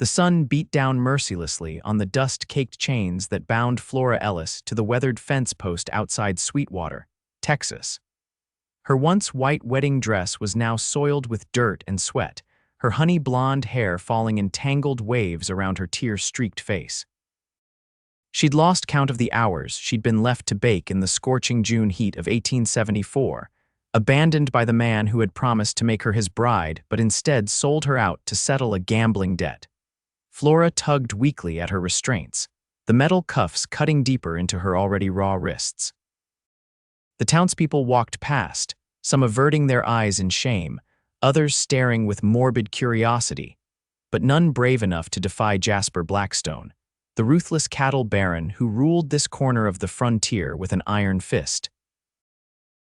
The sun beat down mercilessly on the dust-caked chains that bound Flora Ellis to the weathered fence post outside Sweetwater, Texas. Her once white wedding dress was now soiled with dirt and sweat, her honey-blonde hair falling in tangled waves around her tear-streaked face. She'd lost count of the hours she'd been left to bake in the scorching June heat of 1874, abandoned by the man who had promised to make her his bride but instead sold her out to settle a gambling debt. Flora tugged weakly at her restraints, the metal cuffs cutting deeper into her already raw wrists. The townspeople walked past, some averting their eyes in shame, others staring with morbid curiosity, but none brave enough to defy Jasper Blackstone, the ruthless cattle baron who ruled this corner of the frontier with an iron fist.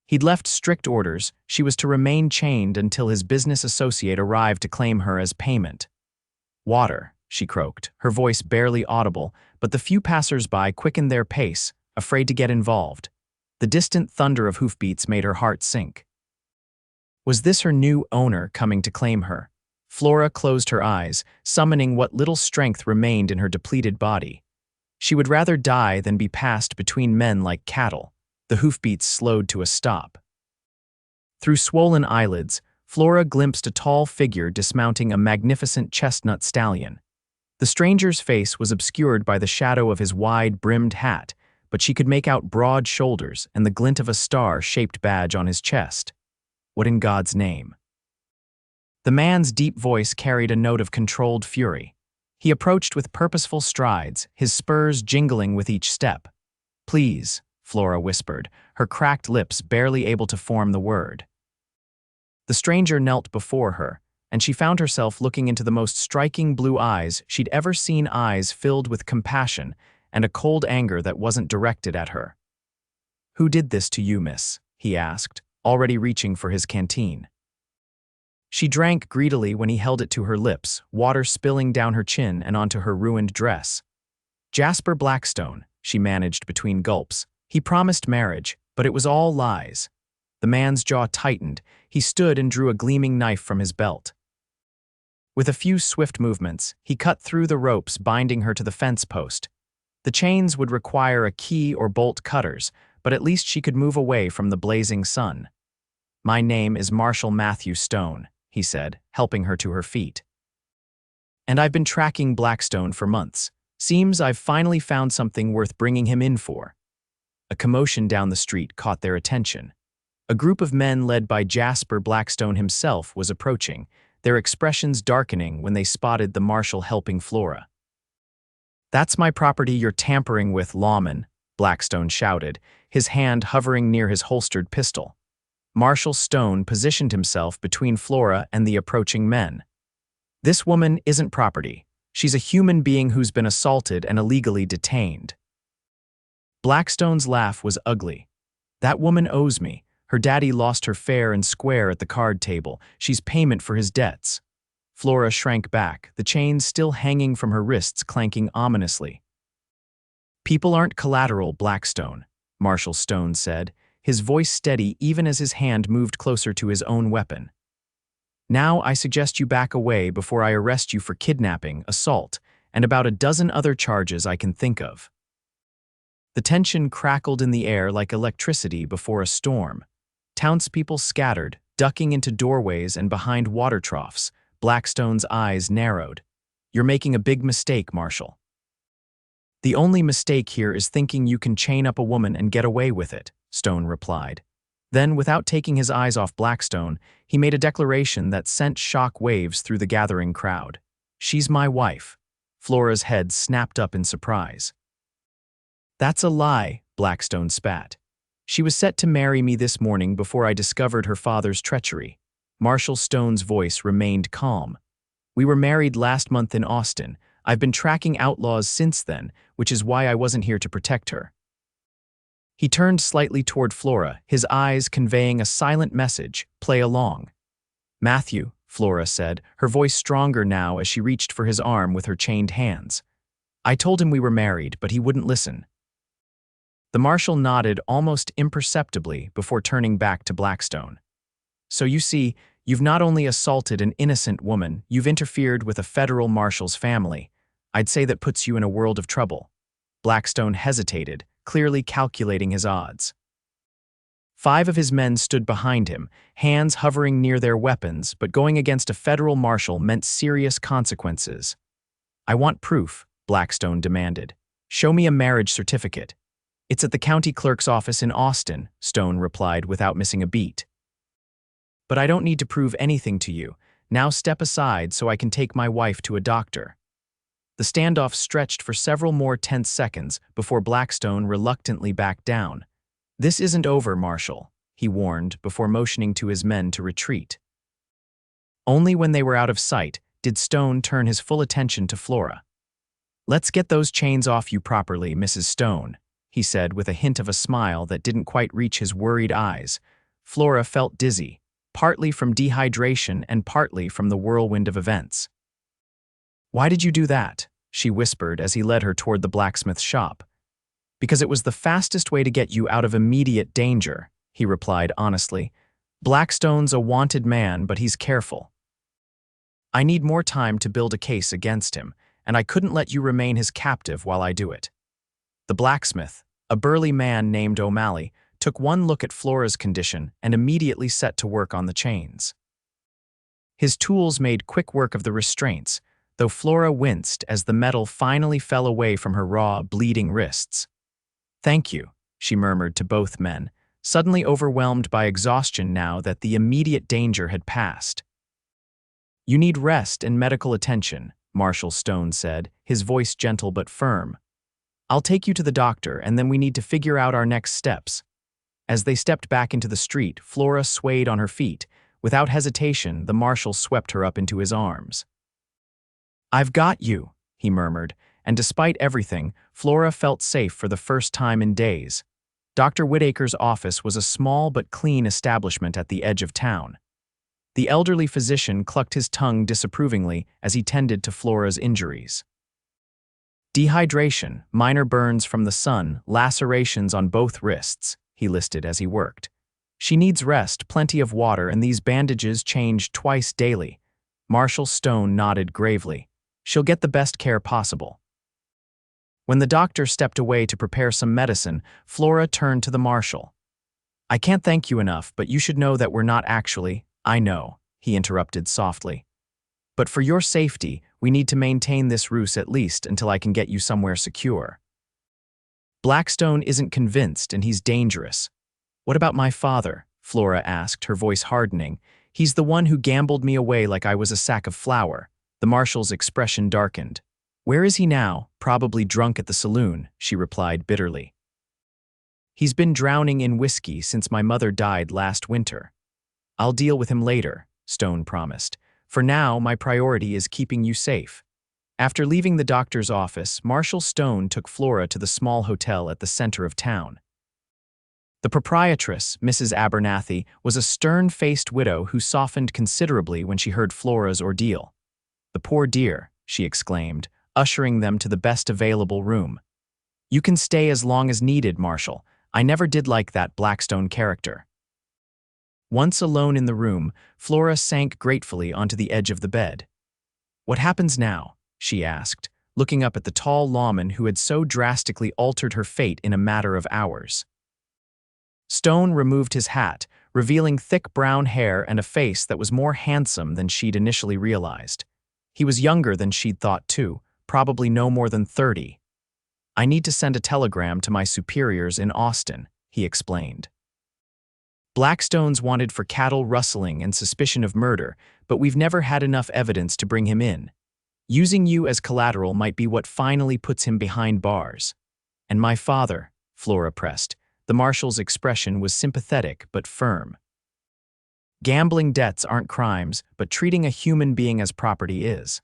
He'd left strict orders she was to remain chained until his business associate arrived to claim her as payment. "Water," she croaked, her voice barely audible, but the few passers-by quickened their pace, afraid to get involved. The distant thunder of hoofbeats made her heart sink. Was this her new owner coming to claim her? Flora closed her eyes, summoning what little strength remained in her depleted body. She would rather die than be passed between men like cattle. The hoofbeats slowed to a stop. Through swollen eyelids, Flora glimpsed a tall figure dismounting a magnificent chestnut stallion. The stranger's face was obscured by the shadow of his wide-brimmed hat, but she could make out broad shoulders and the glint of a star-shaped badge on his chest. What in God's name? The man's deep voice carried a note of controlled fury. He approached with purposeful strides, his spurs jingling with each step. "Please," Flora whispered, her cracked lips barely able to form the word. The stranger knelt before her, and she found herself looking into the most striking blue eyes she'd ever seen, eyes filled with compassion and a cold anger that wasn't directed at her. "Who did this to you, miss?" he asked, already reaching for his canteen. She drank greedily when he held it to her lips, water spilling down her chin and onto her ruined dress. "Jasper Blackstone," she managed between gulps. "He promised marriage, but it was all lies." The man's jaw tightened. He stood and drew a gleaming knife from his belt. With a few swift movements, he cut through the ropes binding her to the fence post. The chains would require a key or bolt cutters, but at least she could move away from the blazing sun. "My name is Marshal Matthew Stone," he said, helping her to her feet. "And I've been tracking Blackstone for months. Seems I've finally found something worth bringing him in for." A commotion down the street caught their attention. A group of men led by Jasper Blackstone himself was approaching, their expressions darkening when they spotted the marshal helping Flora. "That's my property you're tampering with, lawman," Blackstone shouted, his hand hovering near his holstered pistol. Marshal Stone positioned himself between Flora and the approaching men. "This woman isn't property. She's a human being who's been assaulted and illegally detained." Blackstone's laugh was ugly. "That woman owes me. Her daddy lost her fair and square at the card table. She's payment for his debts." Flora shrank back, the chains still hanging from her wrists clanking ominously. "People aren't collateral, Blackstone," Marshal Stone said, his voice steady even as his hand moved closer to his own weapon. "Now I suggest you back away before I arrest you for kidnapping, assault, and about a dozen other charges I can think of." The tension crackled in the air like electricity before a storm. Townspeople scattered, ducking into doorways and behind water troughs. Blackstone's eyes narrowed. "You're making a big mistake, Marshal." "The only mistake here is thinking you can chain up a woman and get away with it," Stone replied. Then, without taking his eyes off Blackstone, he made a declaration that sent shock waves through the gathering crowd. "She's my wife." Flora's head snapped up in surprise. "That's a lie," Blackstone spat. "She was set to marry me this morning before I discovered her father's treachery." Marshal Stone's voice remained calm. "We were married last month in Austin. I've been tracking outlaws since then, which is why I wasn't here to protect her." He turned slightly toward Flora, his eyes conveying a silent message, "Play along." "Matthew," Flora said, her voice stronger now as she reached for his arm with her chained hands. "I told him we were married, but he wouldn't listen." The marshal nodded almost imperceptibly before turning back to Blackstone. "So you see, You've not only assaulted an innocent woman, you've interfered with a federal marshal's family. I'd say that puts you in a world of trouble." Blackstone hesitated, clearly calculating his odds. 5 of his men stood behind him, hands hovering near their weapons, but going against a federal marshal meant serious consequences. "I want proof," Blackstone demanded. "Show me a marriage certificate." "It's at the county clerk's office in Austin," Stone replied without missing a beat. "But I don't need to prove anything to you. Now step aside so I can take my wife to a doctor." The standoff stretched for several more tense seconds before Blackstone reluctantly backed down. "This isn't over, Marshal," he warned before motioning to his men to retreat. Only when they were out of sight did Stone turn his full attention to Flora. "Let's get those chains off you properly, Mrs. Stone," he said with a hint of a smile that didn't quite reach his worried eyes. Flora felt dizzy, partly from dehydration and partly from the whirlwind of events. "Why did you do that?" she whispered as he led her toward the blacksmith's shop. "Because it was the fastest way to get you out of immediate danger," he replied honestly. "Blackstone's a wanted man, but he's careful. I need more time to build a case against him, and I couldn't let you remain his captive while I do it." The blacksmith, a burly man named O'Malley, took one look at Flora's condition and immediately set to work on the chains. His tools made quick work of the restraints, though Flora winced as the metal finally fell away from her raw, bleeding wrists. "Thank you," she murmured to both men, suddenly overwhelmed by exhaustion now that the immediate danger had passed. "You need rest and medical attention," Marshal Stone said, his voice gentle but firm. "I'll take you to the doctor, and then we need to figure out our next steps." As they stepped back into the street, Flora swayed on her feet. Without hesitation, the marshal swept her up into his arms. "I've got you," he murmured, and despite everything, Flora felt safe for the first time in days. Dr. Whitaker's office was a small but clean establishment at the edge of town. The elderly physician clucked his tongue disapprovingly as he tended to Flora's injuries. "Dehydration, minor burns from the sun, lacerations on both wrists," he listed as he worked. "She needs rest, plenty of water, and these bandages changed twice daily." Marshal Stone nodded gravely. "She'll get the best care possible." When the doctor stepped away to prepare some medicine, Flora turned to the marshal. "I can't thank you enough, but you should know that we're not actually—" "I know," he interrupted softly. "But for your safety, we need to maintain this ruse at least until I can get you somewhere secure." "Blackstone isn't convinced, and he's dangerous." "What about my father?" Flora asked, her voice hardening. "He's the one who gambled me away like I was a sack of flour." The marshal's expression darkened. "Where is he now?" "Probably drunk at the saloon," she replied bitterly. "He's been drowning in whiskey since my mother died last winter." "I'll deal with him later," Stone promised. "For now, my priority is keeping you safe." After leaving the doctor's office, Marshal Stone took Flora to the small hotel at the center of town. The proprietress, Mrs. Abernathy, was a stern-faced widow who softened considerably when she heard Flora's ordeal. "The poor dear," she exclaimed, ushering them to the best available room. "You can stay as long as needed, Marshal. I never did like that Blackstone character." Once alone in the room, Flora sank gratefully onto the edge of the bed. "What happens now?" she asked, looking up at the tall lawman who had so drastically altered her fate in a matter of hours. Stone removed his hat, revealing thick brown hair and a face that was more handsome than she'd initially realized. He was younger than she'd thought, too, probably no more than 30. "I need to send a telegram to my superiors in Austin," he explained. "Blackstone's wanted for cattle rustling and suspicion of murder, but we've never had enough evidence to bring him in. Using you as collateral might be what finally puts him behind bars." "And my father," Flora pressed. The marshal's expression was sympathetic but firm. "Gambling debts aren't crimes, but treating a human being as property is.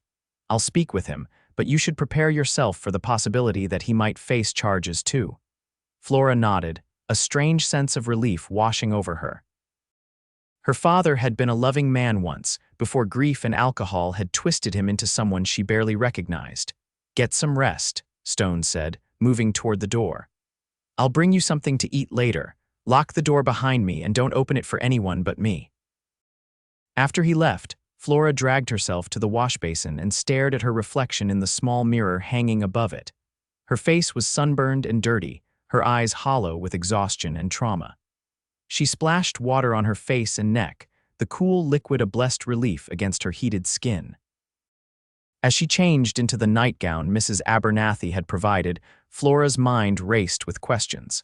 I'll speak with him, but you should prepare yourself for the possibility that he might face charges too." Flora nodded, a strange sense of relief washing over her. Her father had been a loving man once, before grief and alcohol had twisted him into someone she barely recognized. "Get some rest," Stone said, moving toward the door. "I'll bring you something to eat later. Lock the door behind me and don't open it for anyone but me." After he left, Flora dragged herself to the wash basin and stared at her reflection in the small mirror hanging above it. Her face was sunburned and dirty, her eyes hollow with exhaustion and trauma. She splashed water on her face and neck, the cool liquid a blessed relief against her heated skin. As she changed into the nightgown Mrs. Abernathy had provided, Flora's mind raced with questions.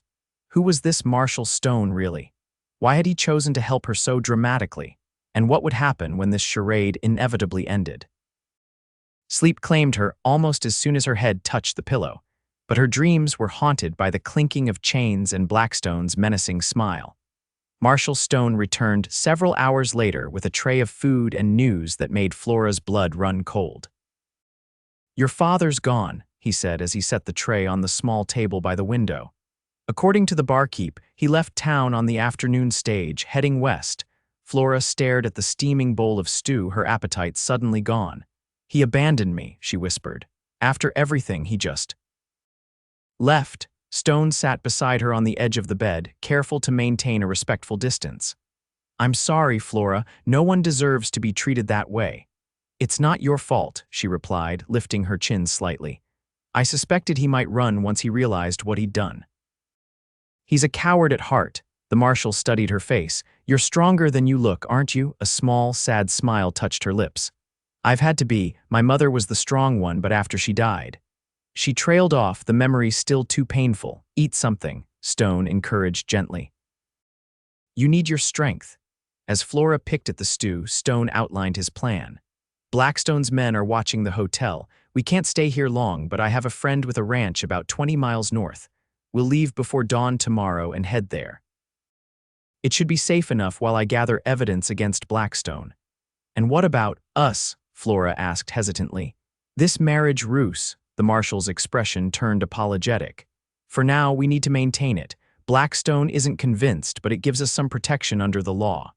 Who was this Marshal Stone really? Why had he chosen to help her so dramatically? And what would happen when this charade inevitably ended? Sleep claimed her almost as soon as her head touched the pillow, but her dreams were haunted by the clinking of chains and Blackstone's menacing smile. Marshal Stone returned several hours later with a tray of food and news that made Flora's blood run cold. "Your father's gone," he said as he set the tray on the small table by the window. According to the barkeep, he left town on the afternoon stage, heading west. Flora stared at the steaming bowl of stew, her appetite suddenly gone. "He abandoned me," she whispered. "After everything, he just left." Stone sat beside her on the edge of the bed, careful to maintain a respectful distance. "I'm sorry, Flora. No one deserves to be treated that way." "It's not your fault," she replied, lifting her chin slightly. "I suspected he might run once he realized what he'd done." "He's a coward at heart." The Marshal studied her face. "You're stronger than you look, aren't you?" A small, sad smile touched her lips. "I've had to be. My mother was the strong one, but after she died." She trailed off, the memory still too painful. "Eat something," Stone encouraged gently. "You need your strength." As Flora picked at the stew, Stone outlined his plan. "Blackstone's men are watching the hotel. We can't stay here long, but I have a friend with a ranch about 20 miles north. We'll leave before dawn tomorrow and head there. It should be safe enough while I gather evidence against Blackstone." "And what about us?" Flora asked hesitantly. "This marriage ruse." The Marshal's expression turned apologetic. "For now, we need to maintain it. Blackstone isn't convinced, but it gives us some protection under the law.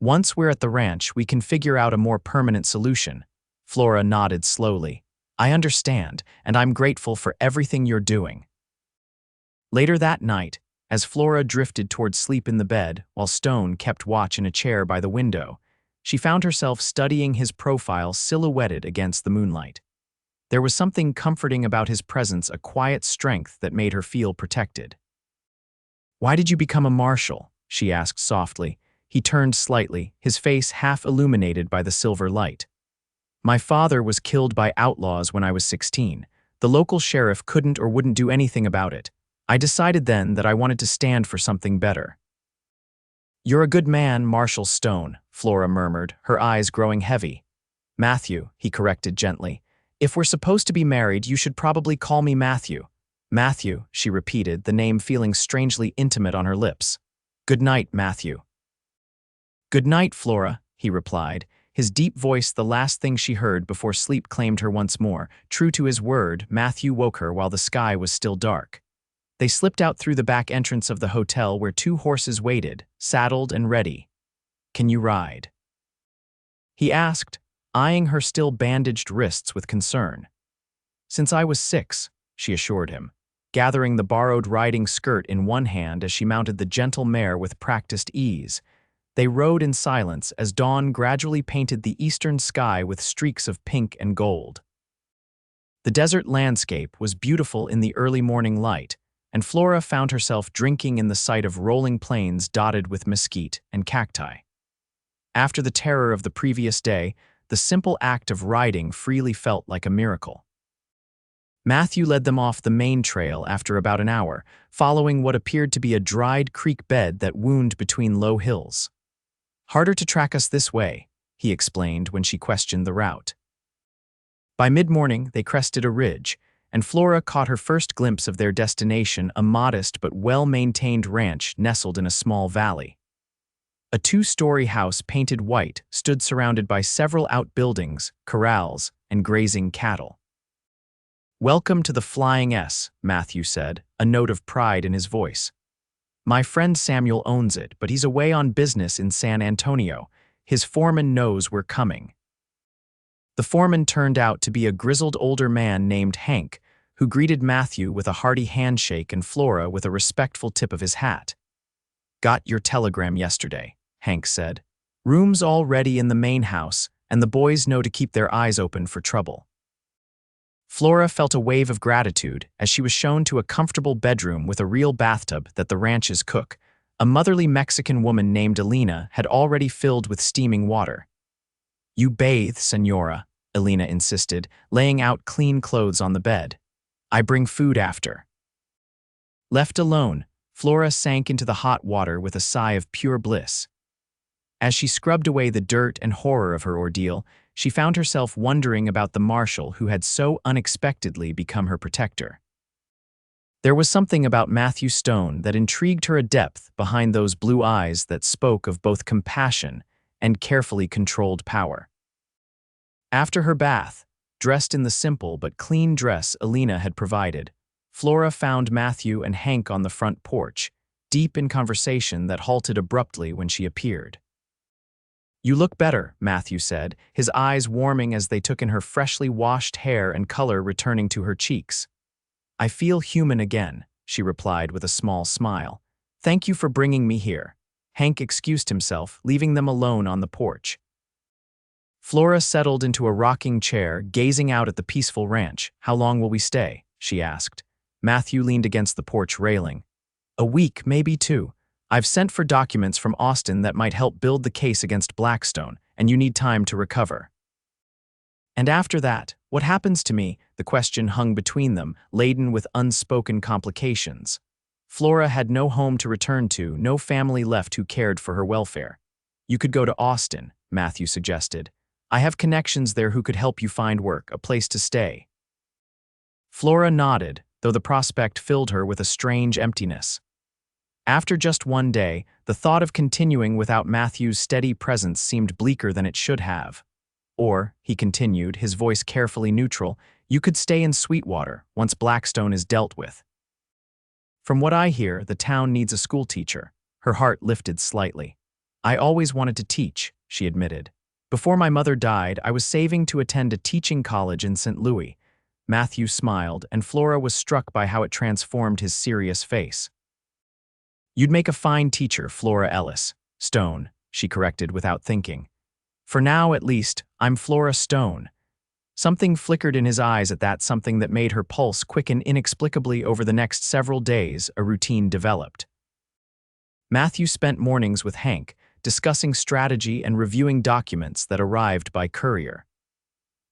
Once we're at the ranch, we can figure out a more permanent solution." Flora nodded slowly. "I understand, and I'm grateful for everything you're doing." Later that night, as Flora drifted toward sleep in the bed while Stone kept watch in a chair by the window, she found herself studying his profile silhouetted against the moonlight. There was something comforting about his presence, a quiet strength that made her feel protected. "Why did you become a marshal?" she asked softly. He turned slightly, his face half illuminated by the silver light. "My father was killed by outlaws when I was 16. The local sheriff couldn't or wouldn't do anything about it. I decided then that I wanted to stand for something better." "You're a good man, Marshal Stone," Flora murmured, her eyes growing heavy. "Matthew," he corrected gently. "If we're supposed to be married, you should probably call me Matthew." "Matthew," she repeated, the name feeling strangely intimate on her lips. "Good night, Matthew." "Good night, Flora," he replied, his deep voice the last thing she heard before sleep claimed her once more. True to his word, Matthew woke her while the sky was still dark. They slipped out through the back entrance of the hotel where 2 horses waited, saddled and ready. "Can you ride?" he asked, eyeing her still bandaged wrists with concern. "Since I was 6, she assured him, gathering the borrowed riding skirt in one hand as she mounted the gentle mare with practiced ease. They rode in silence as dawn gradually painted the eastern sky with streaks of pink and gold. The desert landscape was beautiful in the early morning light, and Flora found herself drinking in the sight of rolling plains dotted with mesquite and cacti. After the terror of the previous day, the simple act of riding freely felt like a miracle. Matthew led them off the main trail after about an hour, following what appeared to be a dried creek bed that wound between low hills. "Harder to track us this way," he explained when she questioned the route. By mid-morning, they crested a ridge, and Flora caught her first glimpse of their destination, a modest but well-maintained ranch nestled in a small valley. A 2-story house painted white stood surrounded by several outbuildings, corrals, and grazing cattle. "Welcome to the Flying S," Matthew said, a note of pride in his voice. "My friend Samuel owns it, but he's away on business in San Antonio. His foreman knows we're coming." The foreman turned out to be a grizzled older man named Hank, who greeted Matthew with a hearty handshake and Flora with a respectful tip of his hat. "Got your telegram yesterday," Hank said. Rooms all ready in the main house, and the boys know to keep their eyes open for trouble. Flora felt a wave of gratitude as she was shown to a comfortable bedroom with a real bathtub that the ranch's cook, a motherly Mexican woman named Elena, had already filled with steaming water. "You bathe, Senora," Elena insisted, laying out clean clothes on the bed. "I bring food after." Left alone, Flora sank into the hot water with a sigh of pure bliss. As she scrubbed away the dirt and horror of her ordeal, she found herself wondering about the marshal who had so unexpectedly become her protector. There was something about Matthew Stone that intrigued her, a depth behind those blue eyes that spoke of both compassion and carefully controlled power. After her bath, dressed in the simple but clean dress Elena had provided, Flora found Matthew and Hank on the front porch, deep in conversation that halted abruptly when she appeared. "You look better," Matthew said, his eyes warming as they took in her freshly washed hair and color returning to her cheeks. "I feel human again," she replied with a small smile. "Thank you for bringing me here." Hank excused himself, leaving them alone on the porch. Flora settled into a rocking chair, gazing out at the peaceful ranch. "How long will we stay?" she asked. Matthew leaned against the porch railing. "A week, maybe 2. I've sent for documents from Austin that might help build the case against Blackstone, and you need time to recover." "And after that, what happens to me?" The question hung between them, laden with unspoken complications. Flora had no home to return to, no family left who cared for her welfare. "You could go to Austin," Matthew suggested. "I have connections there who could help you find work, a place to stay." Flora nodded, though the prospect filled her with a strange emptiness. After just one day, the thought of continuing without Matthew's steady presence seemed bleaker than it should have. "Or," he continued, his voice carefully neutral, "you could stay in Sweetwater once Blackstone is dealt with." "From what I hear, the town needs a schoolteacher." Her heart lifted slightly. "I always wanted to teach," she admitted. "Before my mother died, I was saving to attend a teaching college in St. Louis." Matthew smiled, and Flora was struck by how it transformed his serious face. "You'd make a fine teacher, Flora Ellis. Stone," she corrected without thinking. "For now, at least, I'm Flora Stone." Something flickered in his eyes at that, something that made her pulse quicken inexplicably. Over the next several days, a routine developed. Matthew spent mornings with Hank, discussing strategy and reviewing documents that arrived by courier.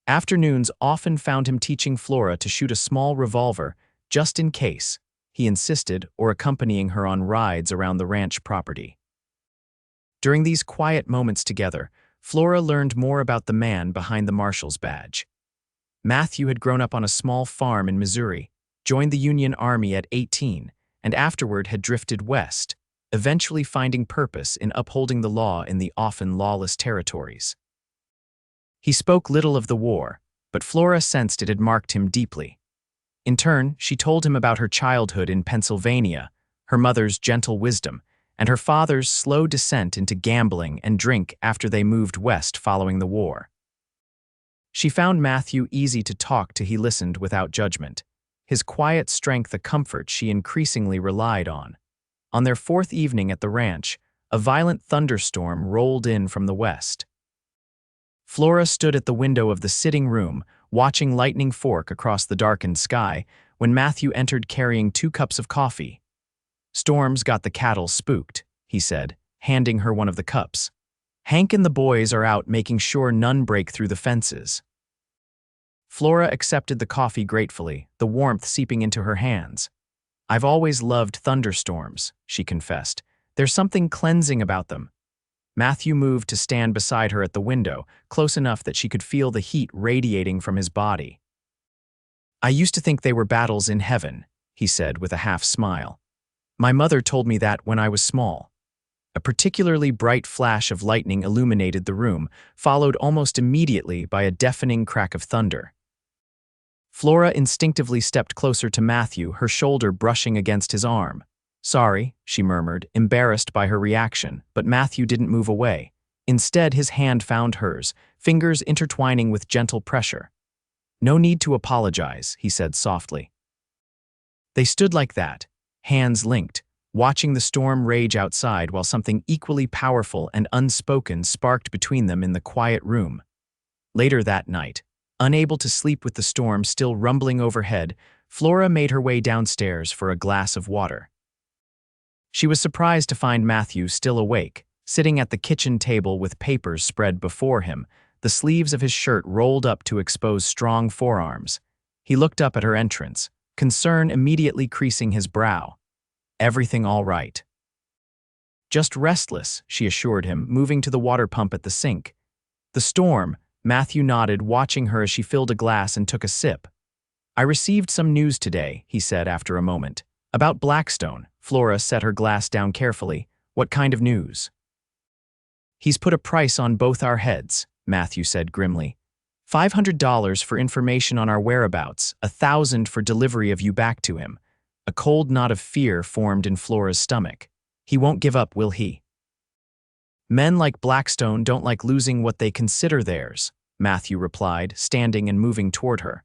Afternoons often found him teaching Flora to shoot a small revolver, just in case, he insisted, or accompanying her on rides around the ranch property. During these quiet moments together, Flora learned more about the man behind the marshal's badge. Matthew had grown up on a small farm in Missouri, joined the Union Army at 18, and afterward had drifted west, eventually finding purpose in upholding the law in the often lawless territories. He spoke little of the war, but Flora sensed it had marked him deeply. In turn, she told him about her childhood in Pennsylvania, her mother's gentle wisdom, and her father's slow descent into gambling and drink after they moved west following the war. She found Matthew easy to talk to. He listened without judgment, his quiet strength a comfort she increasingly relied on. On their 4th evening at the ranch, a violent thunderstorm rolled in from the west. Flora stood at the window of the sitting room, watching lightning fork across the darkened sky, when Matthew entered carrying 2 cups of coffee. "Storm's got the cattle spooked," he said, handing her one of the cups. "Hank and the boys are out making sure none break through the fences." Flora accepted the coffee gratefully, the warmth seeping into her hands. "I've always loved thunderstorms," she confessed. "There's something cleansing about them." Matthew moved to stand beside her at the window, close enough that she could feel the heat radiating from his body. "I used to think they were battles in heaven," he said with a half smile. "My mother told me that when I was small." A particularly bright flash of lightning illuminated the room, followed almost immediately by a deafening crack of thunder. Flora instinctively stepped closer to Matthew, her shoulder brushing against his arm. "Sorry," she murmured, embarrassed by her reaction, but Matthew didn't move away. Instead, his hand found hers, fingers intertwining with gentle pressure. "No need to apologize," he said softly. They stood like that, hands linked, watching the storm rage outside while something equally powerful and unspoken sparked between them in the quiet room. Later that night, unable to sleep with the storm still rumbling overhead, Flora made her way downstairs for a glass of water. She was surprised to find Matthew still awake, sitting at the kitchen table with papers spread before him, the sleeves of his shirt rolled up to expose strong forearms. He looked up at her entrance, concern immediately creasing his brow. "Everything all right?" "Just restless," she assured him, moving to the water pump at the sink. "The storm," Matthew nodded, watching her as she filled a glass and took a sip. "I received some news today," he said after a moment. "About Blackstone." Flora set her glass down carefully. "What kind of news?" "He's put a price on both our heads," Matthew said grimly. $500 for information on our whereabouts, $1,000 for delivery of you back to him." A cold knot of fear formed in Flora's stomach. "He won't give up, will he?" "Men like Blackstone don't like losing what they consider theirs," Matthew replied, standing and moving toward her.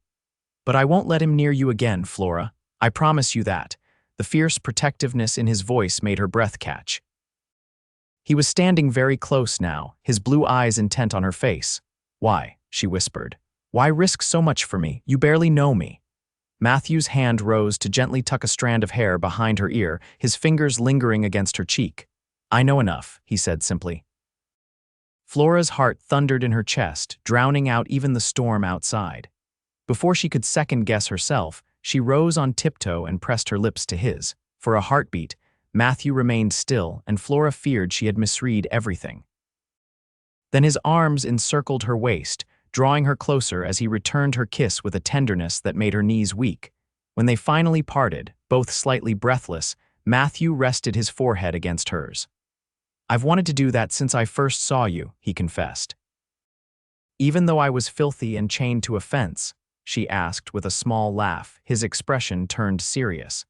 "But I won't let him near you again, Flora. I promise you that." The fierce protectiveness in his voice made her breath catch. He was standing very close now, his blue eyes intent on her face. "Why?" she whispered. "Why risk so much for me? You barely know me." Matthew's hand rose to gently tuck a strand of hair behind her ear, his fingers lingering against her cheek. "I know enough," he said simply. Flora's heart thundered in her chest, drowning out even the storm outside. Before she could second-guess herself, she rose on tiptoe and pressed her lips to his. For a heartbeat, Matthew remained still, and Flora feared she had misread everything. Then his arms encircled her waist, drawing her closer as he returned her kiss with a tenderness that made her knees weak. When they finally parted, both slightly breathless, Matthew rested his forehead against hers. "I've wanted to do that since I first saw you," he confessed. "Even though I was filthy and chained to a fence?" she asked with a small laugh, his expression turned serious.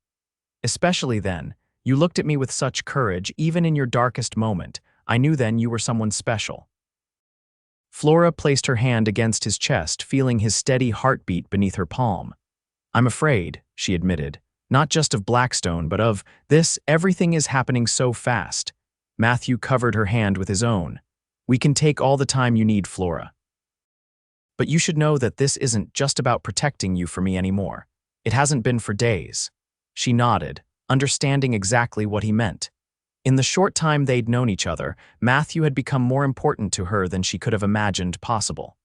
"Especially then. You looked at me with such courage, even in your darkest moment. I knew then you were someone special." Flora placed her hand against his chest, feeling his steady heartbeat beneath her palm. "I'm afraid," she admitted, "not just of Blackstone, but of this. Everything is happening so fast." Matthew covered her hand with his own. "We can take all the time you need, Flora. But you should know that this isn't just about protecting you from me anymore. It hasn't been for days." She nodded, understanding exactly what he meant. In the short time they'd known each other, Matthew had become more important to her than she could have imagined possible.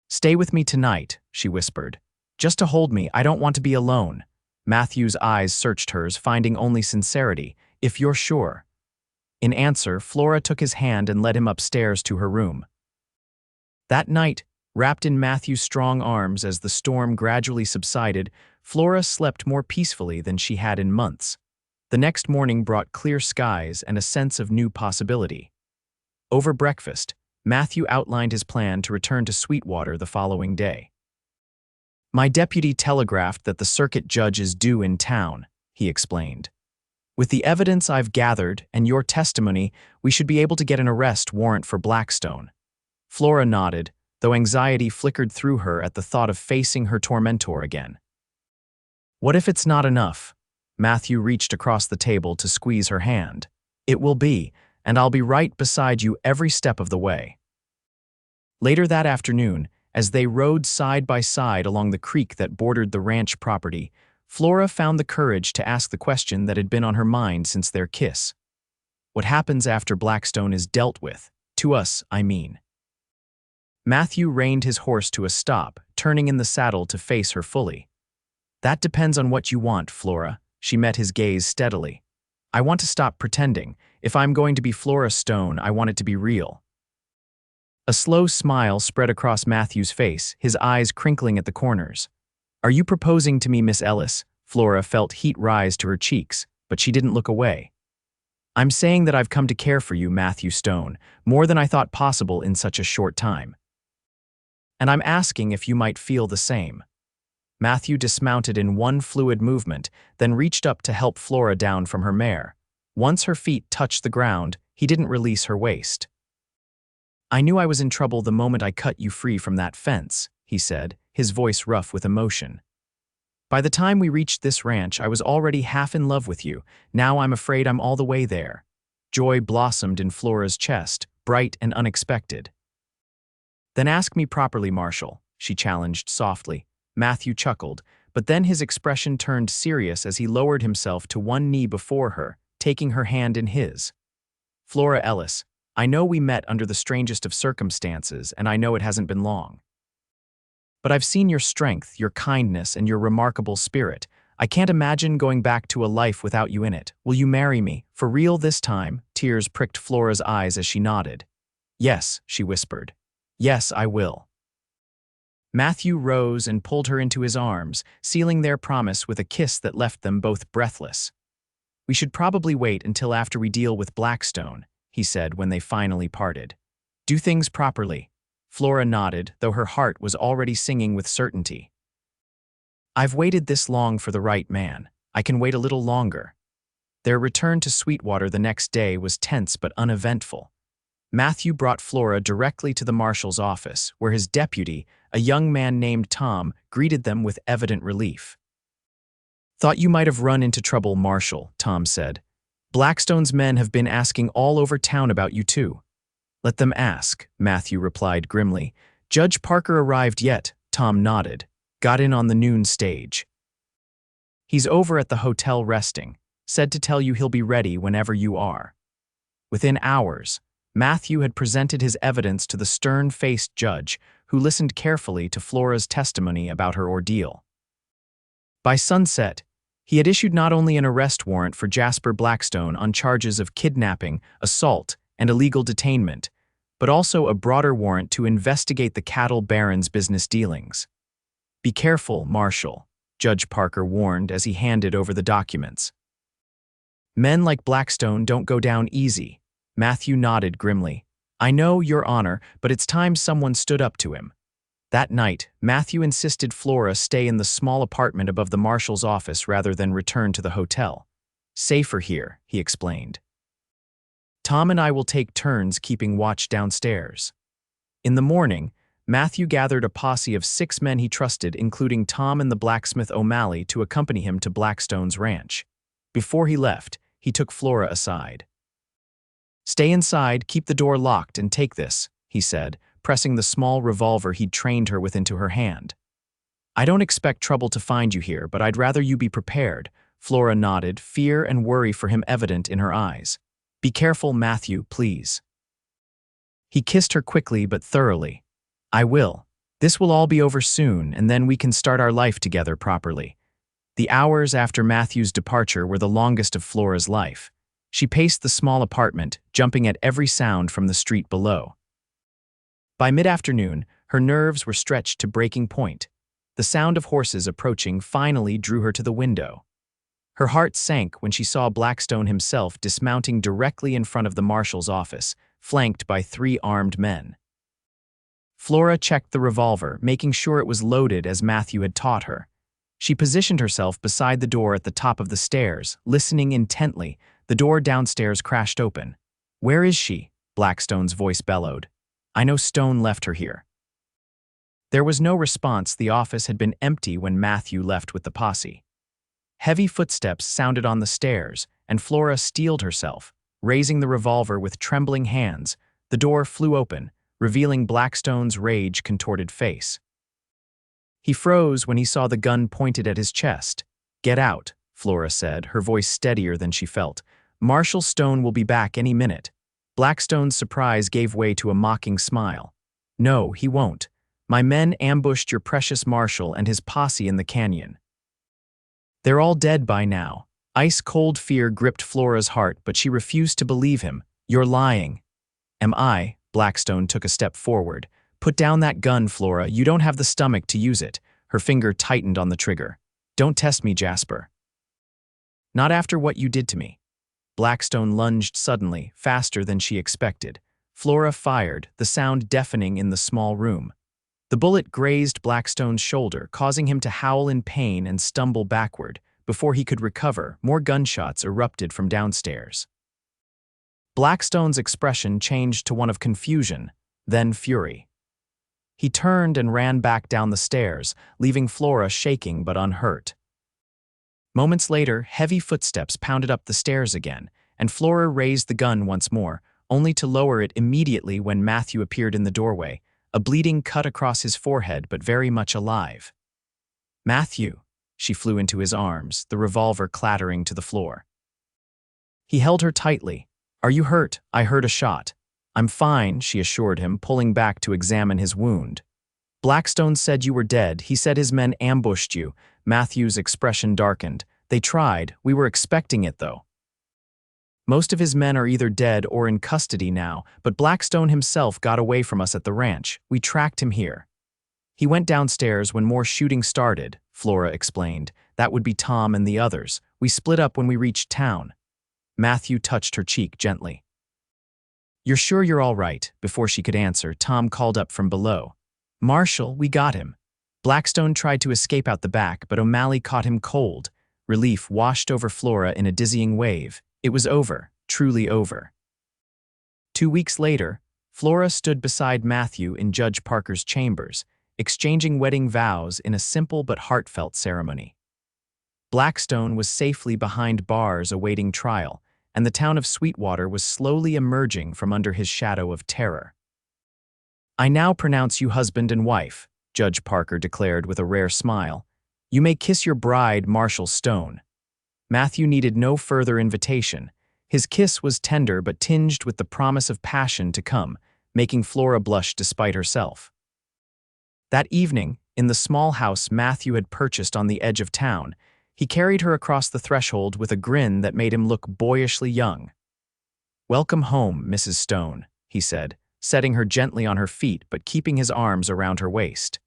"Stay with me tonight," she whispered. "Just to hold me. I don't want to be alone." Matthew's eyes searched hers, finding only sincerity. "If you're sure." In answer, Flora took his hand and led him upstairs to her room. That night, wrapped in Matthew's strong arms as the storm gradually subsided, Flora slept more peacefully than she had in months. The next morning brought clear skies and a sense of new possibility. Over breakfast, Matthew outlined his plan to return to Sweetwater the following day. "My deputy telegraphed that the circuit judge is due in town," he explained. "With the evidence I've gathered and your testimony, we should be able to get an arrest warrant for Blackstone." Flora nodded, though anxiety flickered through her at the thought of facing her tormentor again. "What if it's not enough?" Matthew reached across the table to squeeze her hand. "It will be, and I'll be right beside you every step of the way." Later that afternoon, as they rode side by side along the creek that bordered the ranch property, Flora found the courage to ask the question that had been on her mind since their kiss. "What happens after Blackstone is dealt with? To us, I mean." Matthew reined his horse to a stop, turning in the saddle to face her fully. "That depends on what you want, Flora." She met his gaze steadily. "I want to stop pretending. If I'm going to be Flora Stone, I want it to be real." A slow smile spread across Matthew's face, his eyes crinkling at the corners. "Are you proposing to me, Miss Ellis?" Flora felt heat rise to her cheeks, but she didn't look away. "I'm saying that I've come to care for you, Matthew Stone, more than I thought possible in such a short time. And I'm asking if you might feel the same." Matthew dismounted in one fluid movement, then reached up to help Flora down from her mare. Once her feet touched the ground, he didn't release her waist. "I knew I was in trouble the moment I cut you free from that fence," he said, his voice rough with emotion. By the time we reached this ranch, I was already half in love with you. Now I'm afraid I'm all the way there." Joy blossomed in Flora's chest, bright and unexpected. "Then ask me properly, Marshal," she challenged softly. Matthew chuckled, but then his expression turned serious as he lowered himself to one knee before her, taking her hand in his. "Flora Ellis, I know we met under the strangest of circumstances, and I know it hasn't been long. But I've seen your strength, your kindness, and your remarkable spirit. I can't imagine going back to a life without you in it. Will you marry me? For real this time?" Tears pricked Flora's eyes as she nodded. "Yes," she whispered. "Yes, I will." Matthew rose and pulled her into his arms, sealing their promise with a kiss that left them both breathless. "We should probably wait until after we deal with Blackstone," he said when they finally parted. "Do things properly." Flora nodded, though her heart was already singing with certainty. "I've waited this long for the right man. I can wait a little longer." Their return to Sweetwater the next day was tense but uneventful. Matthew brought Flora directly to the marshal's office, where his deputy, a young man named Tom, greeted them with evident relief. "Thought you might have run into trouble, Marshal," Tom said. "Blackstone's men have been asking all over town about you too." "Let them ask," Matthew replied grimly. "Judge Parker arrived yet?" Tom nodded. "Got in on the noon stage. He's over at the hotel resting. Said to tell you he'll be ready whenever you are." Within hours, Matthew had presented his evidence to the stern-faced judge, who listened carefully to Flora's testimony about her ordeal. By sunset, he had issued not only an arrest warrant for Jasper Blackstone on charges of kidnapping, assault, and illegal detainment, but also a broader warrant to investigate the cattle baron's business dealings. "Be careful, Marshal," Judge Parker warned as he handed over the documents. "Men like Blackstone don't go down easy." Matthew nodded grimly. "I know, Your Honor, but it's time someone stood up to him." That night, Matthew insisted Flora stay in the small apartment above the marshal's office rather than return to the hotel. "Safer here," he explained. "Tom and I will take turns keeping watch downstairs." In the morning, Matthew gathered a posse of 6 men he trusted, including Tom and the blacksmith O'Malley, to accompany him to Blackstone's ranch. Before he left, he took Flora aside. "Stay inside, keep the door locked, and take this," he said, pressing the small revolver he'd trained her with into her hand. "I don't expect trouble to find you here, but I'd rather you be prepared." Flora nodded, fear and worry for him evident in her eyes. "Be careful, Matthew, please." He kissed her quickly but thoroughly. "I will. This will all be over soon, and then we can start our life together properly." The hours after Matthew's departure were the longest of Flora's life. She paced the small apartment, jumping at every sound from the street below. By mid-afternoon, her nerves were stretched to breaking point. The sound of horses approaching finally drew her to the window. Her heart sank when she saw Blackstone himself dismounting directly in front of the marshal's office, flanked by 3 armed men. Flora checked the revolver, making sure it was loaded as Matthew had taught her. She positioned herself beside the door at the top of the stairs, listening intently. The door downstairs crashed open. "Where is she?" Blackstone's voice bellowed. "I know Stone left her here." There was no response. The office had been empty when Matthew left with the posse. Heavy footsteps sounded on the stairs, and Flora steeled herself. Raising the revolver with trembling hands, the door flew open, revealing Blackstone's rage-contorted face. He froze when he saw the gun pointed at his chest. "Get out," Flora said, her voice steadier than she felt. "Marshal Stone will be back any minute." Blackstone's surprise gave way to a mocking smile. "No, he won't. My men ambushed your precious Marshal and his posse in the canyon. They're all dead by now." Ice-cold fear gripped Flora's heart, but she refused to believe him. "You're lying." "Am I?" Blackstone took a step forward. "Put down that gun, Flora. You don't have the stomach to use it." Her finger tightened on the trigger. "Don't test me, Jasper. Not after what you did to me." Blackstone lunged suddenly, faster than she expected. Flora fired, the sound deafening in the small room. The bullet grazed Blackstone's shoulder, causing him to howl in pain and stumble backward. Before he could recover, more gunshots erupted from downstairs. Blackstone's expression changed to one of confusion, then fury. He turned and ran back down the stairs, leaving Flora shaking but unhurt. Moments later, heavy footsteps pounded up the stairs again, and Flora raised the gun once more, only to lower it immediately when Matthew appeared in the doorway, a bleeding cut across his forehead but very much alive. "Matthew," she flew into his arms, the revolver clattering to the floor. He held her tightly. "Are you hurt? I heard a shot." "I'm fine," she assured him, pulling back to examine his wound. "Blackstone said you were dead. He said his men ambushed you." Matthew's expression darkened. "They tried. We were expecting it, though. Most of his men are either dead or in custody now, but Blackstone himself got away from us at the ranch. We tracked him here." "He went downstairs when more shooting started," Flora explained. "That would be Tom and the others. We split up when we reached town." Matthew touched her cheek gently. "You're sure you're all right?" Before she could answer, Tom called up from below. "Marshal, we got him." Blackstone tried to escape out the back, but O'Malley caught him cold. Relief washed over Flora in a dizzying wave. It was over, truly over. 2 weeks later, Flora stood beside Matthew in Judge Parker's chambers, exchanging wedding vows in a simple but heartfelt ceremony. Blackstone was safely behind bars awaiting trial, and the town of Sweetwater was slowly emerging from under his shadow of terror. "I now pronounce you husband and wife," Judge Parker declared with a rare smile. "You may kiss your bride, Marshal Stone." Matthew needed no further invitation. His kiss was tender but tinged with the promise of passion to come, making Flora blush despite herself. That evening, in the small house Matthew had purchased on the edge of town, he carried her across the threshold with a grin that made him look boyishly young. "Welcome home, Mrs. Stone," he said, setting her gently on her feet but keeping his arms around her waist.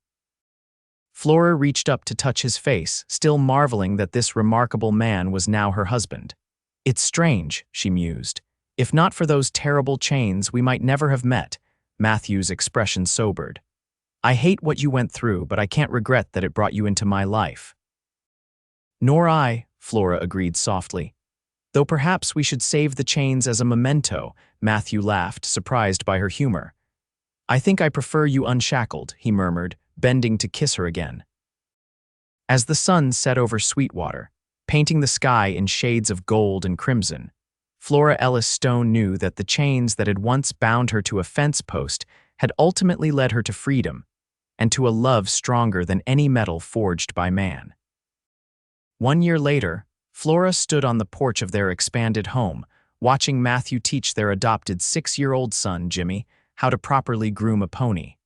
Flora reached up to touch his face, still marveling that this remarkable man was now her husband. "It's strange," she mused. "If not for those terrible chains, we might never have met." Matthew's expression sobered. "I hate what you went through, but I can't regret that it brought you into my life." "Nor I," Flora agreed softly. "Though perhaps we should save the chains as a memento," Matthew laughed, surprised by her humor. "I think I prefer you unshackled," he murmured, bending to kiss her again. As the sun set over Sweetwater, painting the sky in shades of gold and crimson, Flora Ellis Stone knew that the chains that had once bound her to a fence post had ultimately led her to freedom, and to a love stronger than any metal forged by man. 1 year later, Flora stood on the porch of their expanded home, watching Matthew teach their adopted 6-year-old son, Jimmy, how to properly groom a pony.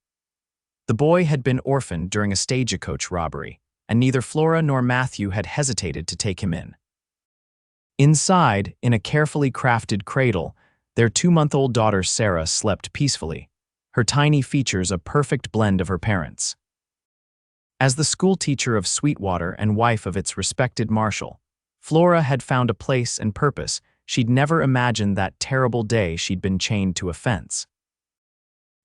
The boy had been orphaned during a stagecoach robbery, and neither Flora nor Matthew had hesitated to take him in. Inside, in a carefully crafted cradle, their 2-month-old daughter Sarah slept peacefully, her tiny features a perfect blend of her parents. As the schoolteacher of Sweetwater and wife of its respected marshal, Flora had found a place and purpose she'd never imagined that terrible day she'd been chained to a fence.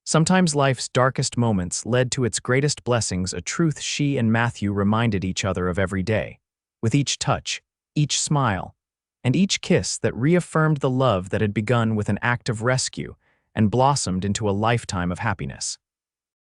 Sometimes life's darkest moments led to its greatest blessings, a truth she and Matthew reminded each other of every day, with each touch, each smile, and each kiss that reaffirmed the love that had begun with an act of rescue and blossomed into a lifetime of happiness.